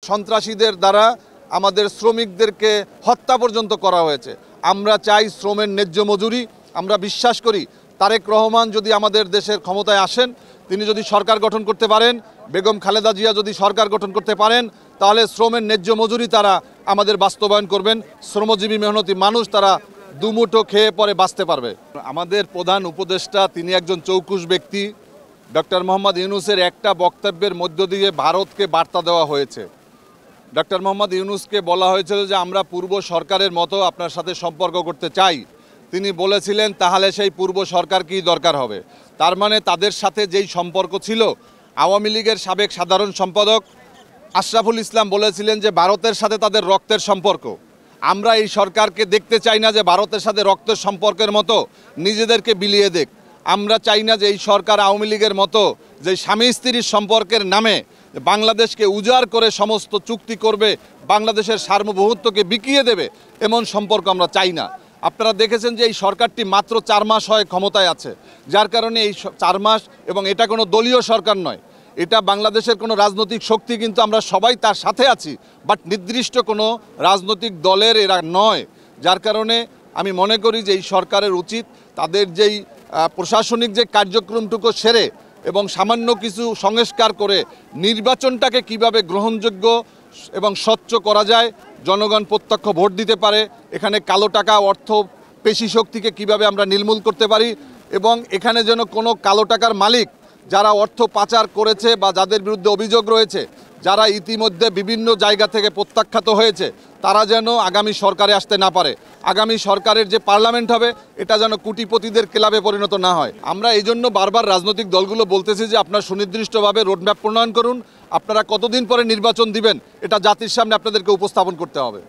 সন্ত্রাসীদের দ্বারা আমাদের শ্রমিকদেরকে হত্যা পর্যন্ত করা হয়েছে। আমরা চাই শ্রমের ন্যায্য মজুরি। আমরা বিশ্বাস করি তারেক রহমান যদি আমাদের দেশের ক্ষমতায় আসেন, তিনি যদি সরকার গঠন করতে পারেন, বেগম খালেদা জিয়া যদি সরকার গঠন করতে পারেন, তাহলে শ্রমের ন্যায্য মজুরি তারা আমাদের বাস্তবায়ন করবেন। শ্রমজীবী মেহনতি মানুষ তারা দুমুঠো খেয়ে পরে বাঁচতে পারবে। আমাদের প্রধান উপদেষ্টা তিনি একজন চৌকুশ ব্যক্তি। ডক্টর মোহাম্মদ ইউনূসের একটা বক্তব্যের মধ্য দিয়ে ভারতকে বার্তা দেওয়া হয়েছে। ডক্টর মোহাম্মদ ইউনূসকে বলা হয়েছিল যে আমরা পূর্ব সরকারের মতো আপনার সাথে সম্পর্ক করতে চাই। তিনি বলেছিলেন তাহলে সেই পূর্ব সরকার কি দরকার হবে। তার মানে তাদের সাথে যেই সম্পর্ক ছিল, আওয়ামী লীগের সাবেক সাধারণ সম্পাদক আশরাফুল ইসলাম বলেছিলেন যে ভারতের সাথে তাদের রক্তের সম্পর্ক। আমরা এই সরকারকে দেখতে চাই না যে ভারতের সাথে রক্তের সম্পর্কের মতো নিজেদেরকে বিলিয়ে দেখ। আমরা চাই না যে এই সরকার আওয়ামী লীগের মতো যে স্বামী স্ত্রীর সম্পর্কের নামে বাংলাদেশকে উজাড় করে সমস্ত চুক্তি করবে, বাংলাদেশের সার্বভৌমত্বকে বিকিয়ে দেবে, এমন সম্পর্ক আমরা চাই না। আপনারা দেখেছেন যে এই সরকারটি মাত্র 4 মাস হয় ক্ষমতায় আছে, যার কারণে এই 4 মাস, এবং এটা কোনো দলীয় সরকার নয়, এটা বাংলাদেশের কোনো রাজনৈতিক শক্তি, কিন্তু আমরা সবাই তার সাথে আছি, বাট নির্দিষ্ট কোনো রাজনৈতিক দলের এরা নয়। যার কারণে আমি মনে করি যে এই সরকারের উচিত তাদের যেই প্রশাসনিক যে কার্যক্রমটুকু সেরে এবং সামান্য কিছু সংস্কার করে নির্বাচনটাকে কিভাবে গ্রহণযোগ্য এবং স্বচ্ছ করা যায়, জনগণ প্রত্যক্ষ ভোট দিতে পারে, এখানে কালো টাকা অর্থ পেশি শক্তিকে কিভাবে আমরা নির্মূল করতে পারি, এবং এখানে যেন কোনো কালো টাকার মালিক যারা অর্থ পাচার করেছে বা যাদের বিরুদ্ধে অভিযোগ রয়েছে, যারা ইতিমধ্যে বিভিন্ন জায়গা থেকে প্রত্যাখ্যাত হয়েছে, তারা যেন আগামী সরকারে আসতে না পারে। আগামী সরকারের যে পার্লামেন্ট হবে এটা যেন কোটিপতিদের ক্লাবে পরিণত না হয়। আমরা এই জন্য বারবার রাজনৈতিক দলগুলো বলতেছি যে আপনারা সুনির্দিষ্টভাবে রোডম্যাপ প্রণয়ন করুন। আপনারা কতদিন পরে নির্বাচন দিবেন এটা জাতির সামনে আপনাদেরকে উপস্থাপন করতে হবে।